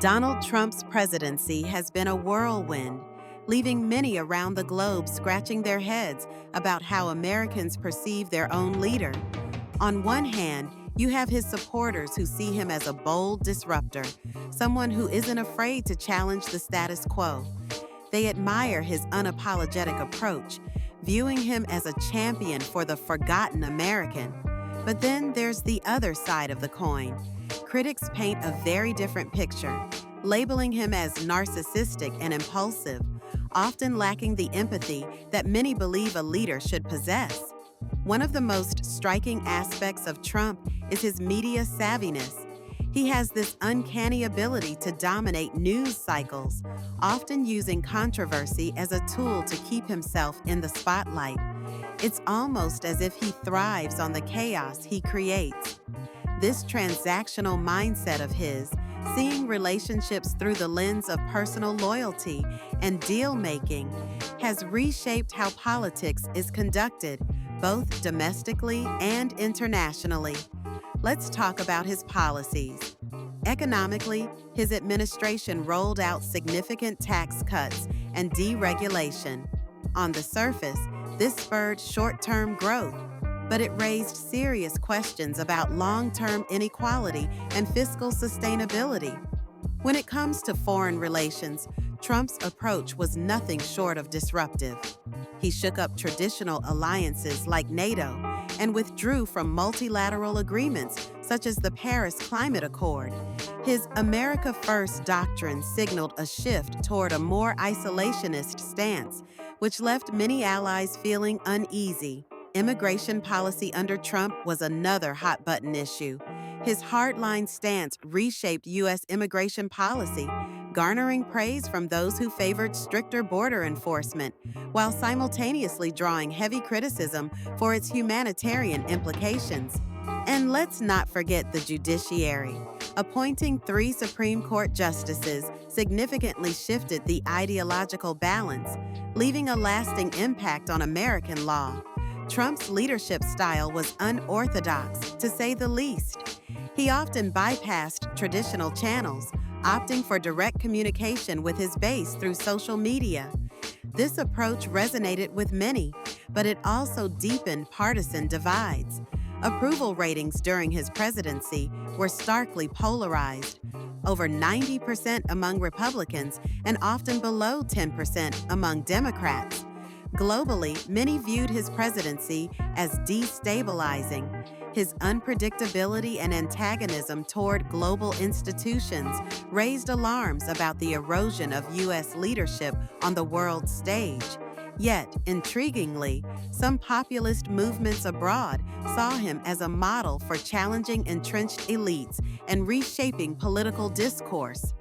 Donald Trump's presidency has been a whirlwind, leaving many around the globe scratching their heads about how Americans perceive their own leader. On one hand, you have his supporters who see him as a bold disruptor, someone who isn't afraid to challenge the status quo. They admire his unapologetic approach, viewing him as a champion for the forgotten American. But then there's the other side of the coin. Critics paint a very different picture, labeling him as narcissistic and impulsive, often lacking the empathy that many believe a leader should possess. One of the most striking aspects of Trump is his media savviness. He has this uncanny ability to dominate news cycles, often using controversy as a tool to keep himself in the spotlight. It's almost as if he thrives on the chaos he creates. This transactional mindset of his, seeing relationships through the lens of personal loyalty and deal-making, has reshaped how politics is conducted, both domestically and internationally. Let's talk about his policies. Economically, his administration rolled out significant tax cuts and deregulation. On the surface, this spurred short-term growth, but it raised serious questions about long-term inequality and fiscal sustainability. When it comes to foreign relations, Trump's approach was nothing short of disruptive. He shook up traditional alliances like NATO and withdrew from multilateral agreements such as the Paris Climate Accord. His America First doctrine signaled a shift toward a more isolationist stance, which left many allies feeling uneasy. Immigration policy under Trump was another hot-button issue. His hardline stance reshaped U.S. immigration policy, garnering praise from those who favored stricter border enforcement, while simultaneously drawing heavy criticism for its humanitarian implications. And let's not forget the judiciary. Appointing 3 Supreme Court justices significantly shifted the ideological balance, leaving a lasting impact on American law. Trump's leadership style was unorthodox, to say the least. He often bypassed traditional channels, opting for direct communication with his base through social media. This approach resonated with many, but it also deepened partisan divides. Approval ratings during his presidency were starkly polarized, over 90% among Republicans and often below 10% among Democrats. Globally, many viewed his presidency as destabilizing. His unpredictability and antagonism toward global institutions raised alarms about the erosion of U.S. leadership on the world stage. Yet, intriguingly, some populist movements abroad saw him as a model for challenging entrenched elites and reshaping political discourse.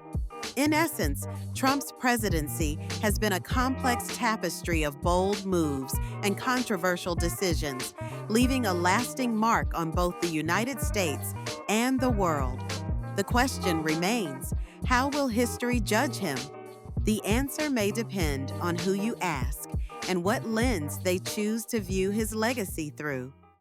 In essence, Trump's presidency has been a complex tapestry of bold moves and controversial decisions, leaving a lasting mark on both the United States and the world. The question remains, how will history judge him? The answer may depend on who you ask and what lens they choose to view his legacy through.